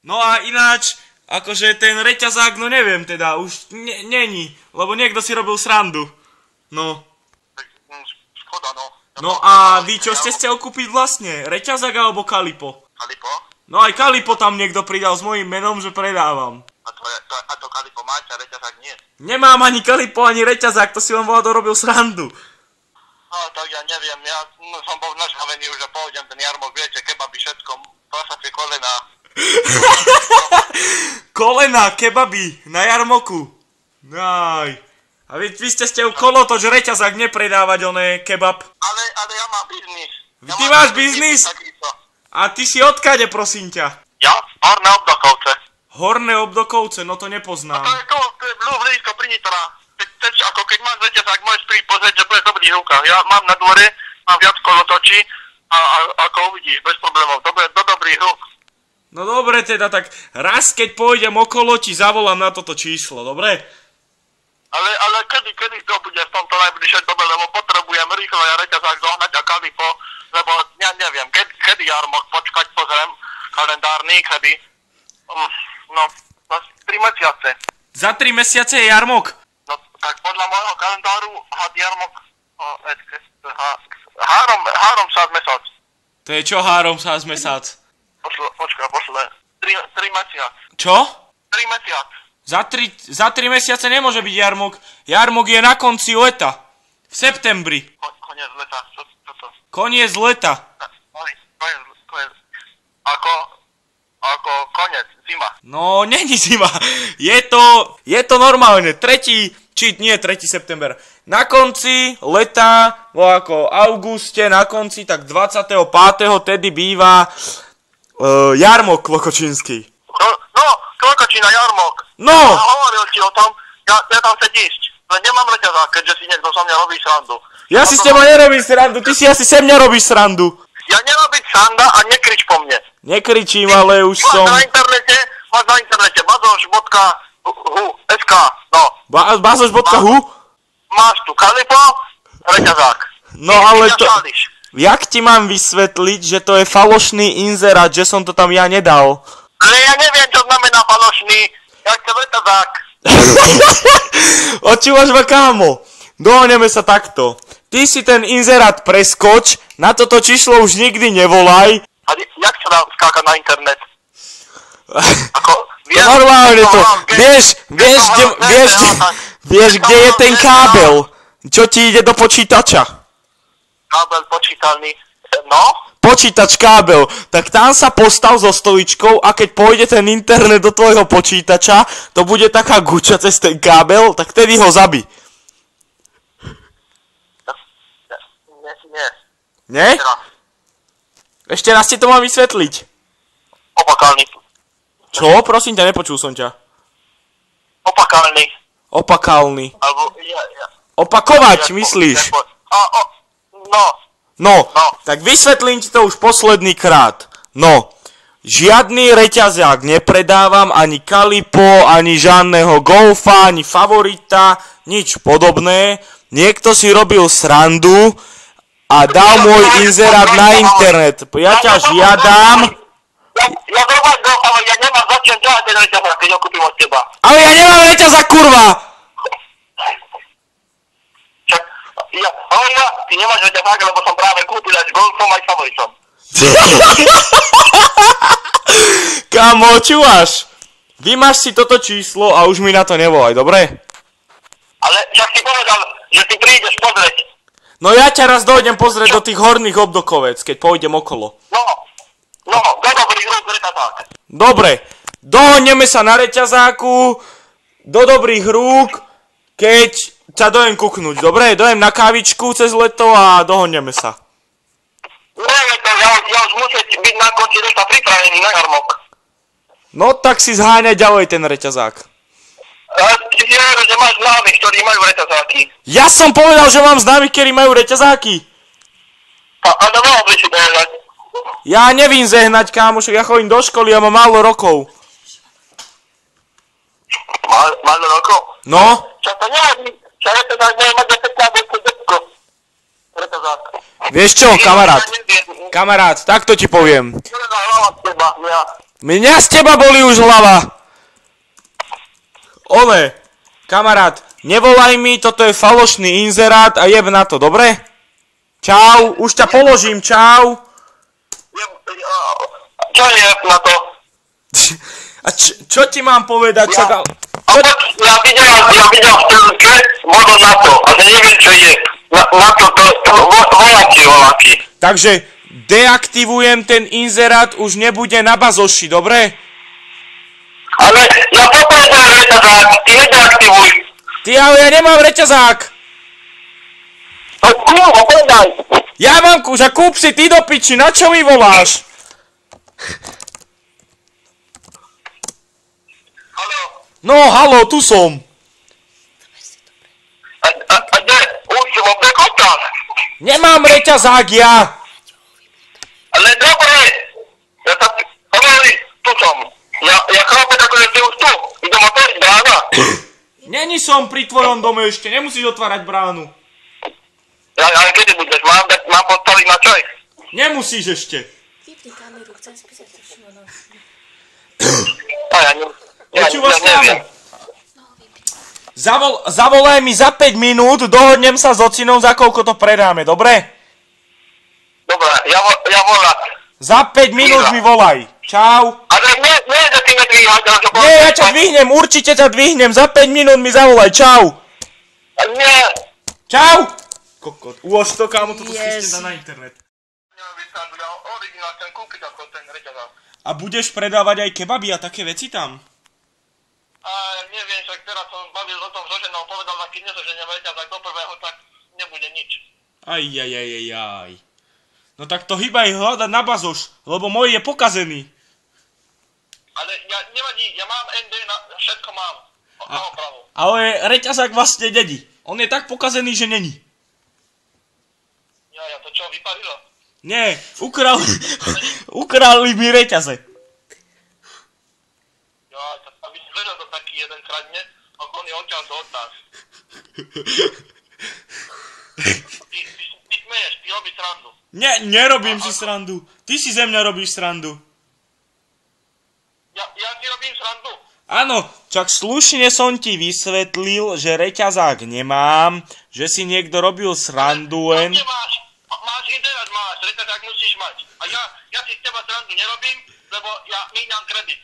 No a ináč, akože ten reťazák, no neviem teda, už není, lebo niekto si robil srandu. No. Škoda, no. No a vy čo ste chcel kúpiť vlastne? Reťazák alebo Kalipo? Kalipo? No aj Kalipo tam niekto pridal s mojím menom, že predávam. A to Kalipo máte, a reťazák nie? Nemám ani Kalipo, ani reťazák, to si vám Vlado robil srandu. No tak ja neviem, ja som bol našhavený už, že pôjdem ten jarmok, viete, kebaby, všetko, prasacie kolena. Kolena, kebaby, na jarmoku. Aj. A vy ste u kolotoč reťazák nepredávať, oné kebab. Ale ja mám biznis. Ty máš biznis? A ty si odkade, prosím ťa? Ja? Horné Obdokovce. Horné Obdokovce, no to nepoznám. To je tu, blízko pri Nitra. Ako keď máš reťazák, môžeš prísť pozrieť, že bude v dobrých rukách. Ja mám na dvore, mám viac kolotočí a ako uvidíš, bez problémov, to bude do dobrých rúk. No dobre teda, tak raz keď pôjdem okolo, ti zavolám na toto číslo, dobre? Ale kedy to bude v tomto najbližšej dobe, lebo potrebujem rýchlo ja reťazák zohnať a Kalipo, lebo ja neviem, kedy jarmok, počkať, pozriem, kalendárny, kedy, no, 3 mesiace. Za 3 mesiace je jarmok? No, tak podľa môjho kalendáru had jarmok, három sa mesác. To je čo három sa z mesác? Pošle, 3 mesiac. Čo? 3 mesiac. Za 3 mesiace nemôže byť jarmok. Jarmok je na konci leta. V septembri. Koniec leta, čo to? Koniec leta. Koniec. Ako koniec, zima. No, není zima. Je to normálne. 3. september. Na konci leta, ako auguste, na konci, tak 25. tedy býva jarmok klokočínsky. No, klokočína jarmok. No! Ja hovoril ti o tom, ja tam chcem ísť. Len nemám reťazák, keďže si niekto so mňa robí srandu. Ja si s teba nerobím srandu, ty si asi se mňa robíš srandu. Ja nerobím sranda a nekrič po mne. Nekričím, ale už som... Máš na internete, bazoš.hu.sk, no. Bazoš.hu? Máš tu Kalipo, reťazák. No ale to... Jak ti mám vysvetliť, že to je falošný inzerát, že som to tam ja nedal? Ale ja neviem, čo znamená falošný. Ja chcem reťazák. Očúvaš ma, kámo? Dohodneme sa takto. Ty si ten inzerát preskoč, na toto číslo už nikdy nevolaj. A jak sa dá skákať na internet? Normálne to. Vieš, kde je ten kábel, čo ti ide do počítača? Kábel počítalný, no? Počítač kábel, tak tam sa postav so stoličkou a keď pôjde ten internet do tvojho počítača, to bude taká guča cez ten kábel, tak tedy ho zabij. Nie? Ešte raz ti to mám vysvetliť. Opakálny. Čo? Prosím ťa, nepočul som ťa. Opakálny. Opakálny. Alebo Opakovať, myslíš? No, tak vysvetlím ti to už posledný krát. No, žiadny reťazák nepredávam, ani Kalipo, ani žiadneho Golfa, ani Favorita, nič podobné. Niekto si robil srandu a dal môj inzerát na internet. Ja ťa žiadam... Ja nemám za čím ďalej ten reťazák, keď ho kúpim od teba. Ale ja nemám reťazák, kurva! Ty nemáš reťazák, lebo som práve kúpil aj s Golfom, aj s Favoritom. Kámo, čúvaš? Vymaž si toto číslo a už mi na to nevolaj, dobre? Ale však si povedal, že ty prídeš pozrieť. No ja ťa raz dojdem pozrieť do tých horných Obdokovec, keď pôjdem okolo. No, do dobrých rúk reťazák. Dobre, dohodneme sa na reťazáku, do dobrých rúk, keď ťa dojem kuknúť, dobre? Dojem na kávičku cez leto a dohodneme sa. Ja už musím byť na konci leta pripravený na jarmok. No tak si zháňaj ďalej ten reťazák. Ty si hovoril, že máš známych, ktorí majú reťazáky. Ja som povedal, že mám známych, ktorí majú reťazáky. A mohol by si povedať. Ja nevím zehnať, kámošok, ja chodím do školy a mám málo rokov. Málo rokov? No? Čo to nevadí? Čo reťazák môže mať 10 detko? Reťazák. Vieš čo, kamarát? Kamarát, takto ti poviem. Mňa z teba boli už hlava. Ole, kamarát, nevolaj mi, toto je falošný inzerát a jeb na to, dobre? Čau, už ťa položím, čau. Čo je na to? A čo ti mám povedať? Ja videl v telke vodu na to, ale neviem čo je. Na to voláky. Takže deaktivujem ten inzerát, už nebude na bazoši, dobre? Ale ja potrebujem reťazák, ty nedeaktivuj. Ty, ale ja nemám reťazák. Ho predaj. Ja mám že kúp si ty do piči, na čo mi voláš? Haló. No, haló, tu som. A kde? Už vo prekotách. Nemám reťazák ja. Ale dobre. Ja sa hovorili, tu som. Ja chápem, akože ty už tu. Idem otvoriť brána. Není som pri tvojom dome ešte, nemusíš otvárať bránu. Ale kedy budeš? Mám postaviť na čaj? Nemusíš ešte. Vypni kameru, chcem spísať to Šimonovi. Počúvaš, neviem. No, vypni. Zavolaj mi za 5 minút, dohodnem sa s ocinou, za koľko to predáme, dobre? Dobre, ja volám. Za 5 minút mi volaj. Čau. Ale nie, že ty nedvíhať, ale že... Nie, ja ťa dvihnem, určite ťa dvihnem, za 5 minút mi zavolaj, čau. Nie. Čau. Kokot, ulož to, kámo, toto Yes. skúste dať na internet. Ja originál chcem kúpiť ako ten reťazák. A budeš predávať aj kebaby a také veci tam? A neviem, však teraz som bavil o tom so ženou, povedal, že keď nezoženiem reťazák do prvého, tak nebude nič. Aj. No tak to hýbaj hľadať na bazoš, lebo môj je pokazený. Ale nevadí, ja mám ND, všetko mám. Na opravu. Ale reťazák vlastne není. On je tak pokazený, že není. Ja to čo, vyparilo? Nie, ukradli mi reťaze. Ja, aby si vedel to taký jeden kradne, ako on je odtiaľ to od nás. Ty smeješ, ty robíš srandu. Nie, nerobím si srandu. Ty si ze mňa robíš srandu. Ja ti robím srandu. Áno, čak slušne som ti vysvetlil, že reťazák nemám, že si niekto robil srandu len... Máš internet, reťazák musíš mať. A ja si z teba srandu nerobím, lebo ja míňam kredit.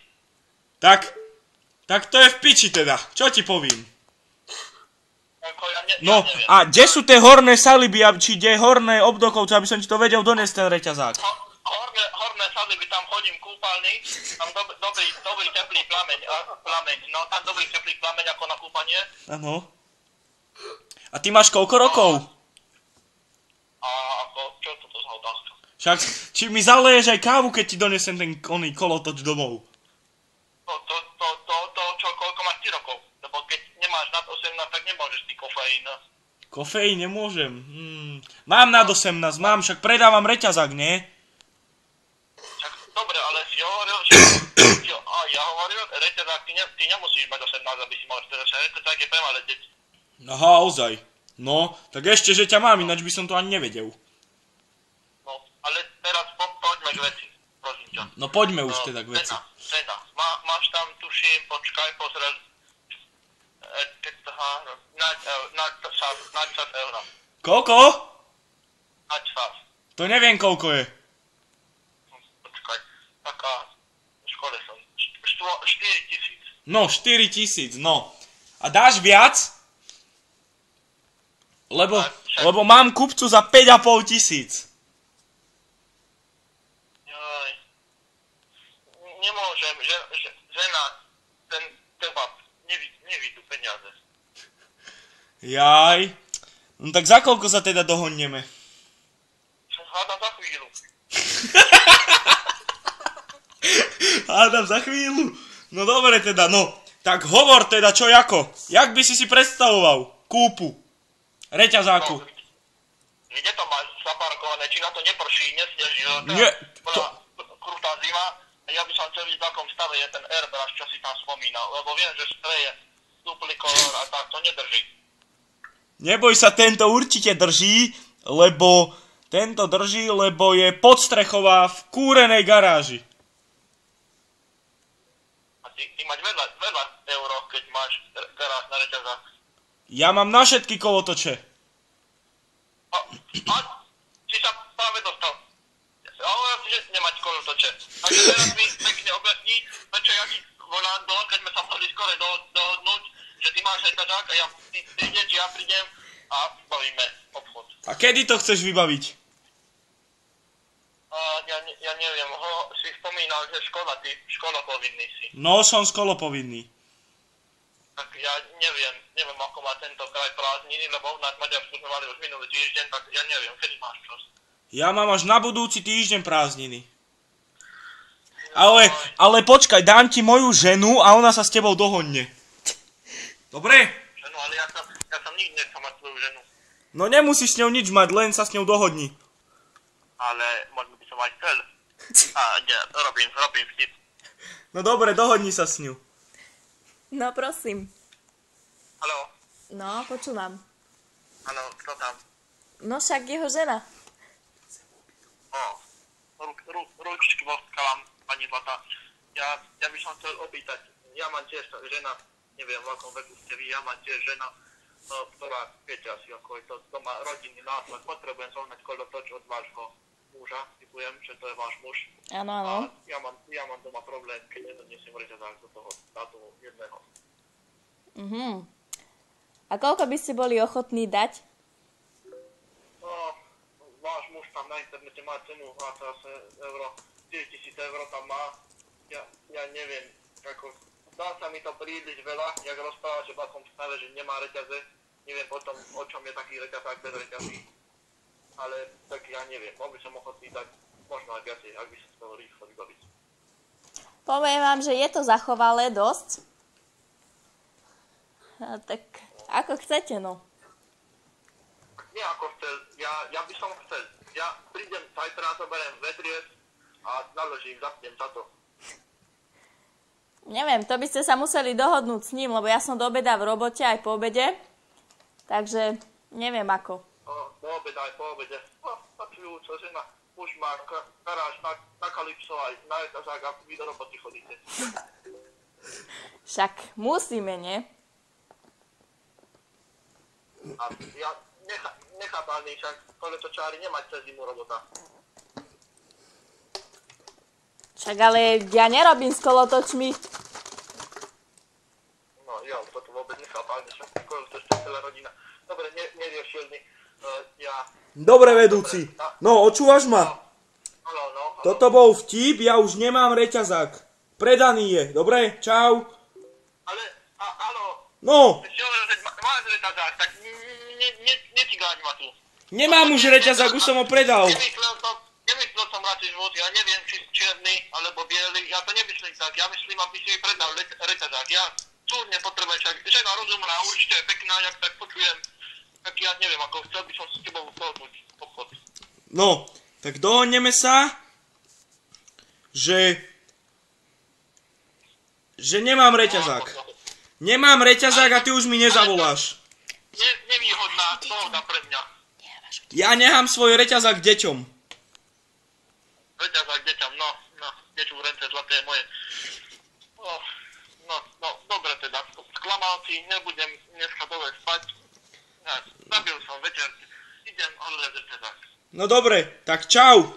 Tak to je v piči teda, čo ti povím? No, neviem. a kde sú tie horné saliby, či kde je horné obdokovce, aby som ti to vedel doniesť ten reťazák? Horné saliby, tam chodím kúpalný, tam dobrý teplý plameň, no tam dobrý teplý plameň ako na kúpanie. Áno. A ty máš koľko rokov? A ako, čo to za otázka? Však, či mi zaleješ aj kávu, keď ti donesem ten kolotoč domov? Čo, koľko máš ty rokov? Lebo keď nemáš nad 18, tak nemôžeš ty kofeín. Kofeín nemôžem. Mám nad 18, mám, však predávam reťazák, nie? Však, dobre, ale si hovoril, že... ja hovoril, reťazák, ty nemusíš mať 18, aby si mal 40, reťazák je pre malé deti. Aha, ozaj. No, tak ešte, že ťa mám, ináč by som to ani nevedel. No, ale teraz poďme k veci, prosím ťa. No poďme už teda k veci. Cena. Máš tam, tuším, počkaj, pozrieť... na 20 eur. Koľko? Na 20. To neviem, koľko je. Počkaj, taká... v škole som... 4 000. No, 4 000, no. A dáš viac? Lebo mám kupcu za 5 500. Joj. Nemôžem, žena, ten kebab, nevidú peniaze. Jaj. No tak za koľko sa teda dohodneme? Hádam za chvíľu. Hádam za chvíľu. No dobre teda, no. Tak hovor teda, čo jako? Jak by si predstavoval kúpu reťazáku? No, kde to máš zaparkované? Či na to neprší, nesneží? Nie, bola krutá zima a ja by som chcel vidieť, v akom stave je ten airbrush, čo si tam spomínal. Lebo viem, že spreje duplikolor a tak to nedrží. Neboj sa, tento určite drží, lebo Tento drží, lebo je podstrechová v kúrenej garáži. A ty máš veľa euro, keď máš garáž na reťazách. Ja mám na všetky kolotoče. A si sa práve dostal. Ale ja si, že nemať kolotoče. Takže teraz mi pekne objasní, prečo ja ti volám keď sme sa mohli skore dohodnúť, že ty máš reťazák a ty prídeš, ja prídem a bavíme obchod. A kedy to chceš vybaviť? Ja neviem, si spomínal, že škola povinný si. No, som školopovinný. Tak ja neviem ako má tento kraj prázdniny, lebo u nás v Maďarsku sme mali už minulý týždeň, tak ja neviem, kedy máš čas. Ja mám až na budúci týždeň prázdniny. Ale počkaj, dám ti moju ženu a ona sa s tebou dohodne. Dobre? Ženu, ale ja som nikdy nechcel mať svoju ženu. No nemusíš s ňou nič mať, len sa s ňou dohodni. Ale možno by som aj chcel. Robím vtip. No dobre, dohodni sa s ňou. No prosím. Haló? No, počúvam. Haló, kto tam? No však jeho žena. Ručičky vám, pani Zlata. Ja by som chcel opýtať. Ja mám tiež žena, neviem v akom veku ste vy, ja mám tiež žena, ktorá, viete asi ako je to doma rodinný nátlak. Potrebujem zohnať kolotoč od vášho muža, typujem, že to je váš muž. Áno, áno. A ja mám doma problém, keď nedoniesiem reťazák do toho dátumu jedného. A koľko by ste boli ochotní dať? No, váš muž tam na internete má cenu, má to asi euro, 4000 eur tam má. Ja neviem, ako, dá sa mi to príliš veľa, jak rozpráva, že v akom stave, že nemá reťaze. Neviem potom, o čom je taký reťazák bez reťazí. Ale tak ja neviem, bol by som ochotný dať možno aj viacej, ak by sa to rýchlo vybaviť. Poviem vám, že je to zachovalé dosť. A tak ako chcete, no. Nie ako chcel, ja by som chcel. Ja prídem, zajtra zoberiem vedriec a naložím, zapnem za to. Neviem, to by ste sa museli dohodnúť s ním, lebo ja som do obeda v robote aj po obede. Takže neviem ako. Do obeda aj po obede. Počujúca žena, už má garáž na Kalypso aj na reťazák a vy do roboty chodíte. Však musíme, nie? A ja nechápalný, však koletočári nemať cez zimu robota. Však ale ja nerobím s kolotočmi. No jo, toto vôbec nechápalný, však kolotoč to celá rodina. Dobre, neriešil mi. Dobre, vedúci. No, očúvaš ma? No. Toto bol vtip, ja už nemám reťazák. Predaný je, dobre? Čau. Ale, áno. No, Si hovoril, že máš reťazák, tak necigáň ma tu. nemám už reťazák, už som ho predal. Nemyslel som radšej život, ja neviem, či čierny alebo biely, ja to nemyslím tak, ja myslím, aby si jej predal reťazák. Ja súdne potrebujem, však žena rozumná, určite je pekná, jak tak počujem, tak ja neviem, ako chcel by som s tebou dohodnúť obchod. No, tak dohodneme sa, že nemám reťazák. Nemám reťazák a ty už mi nezavoláš. Nevýhodná dohoda pre mňa. Ja nechám svoj reťazák deťom. Reťazák deťam, no, dečú v rence zlaté moje. No, dobre teda, sklamal si, nebudem dneska dole spať. Ja, zabil som večer, idem odrezať reťazák. No dobre, tak čau.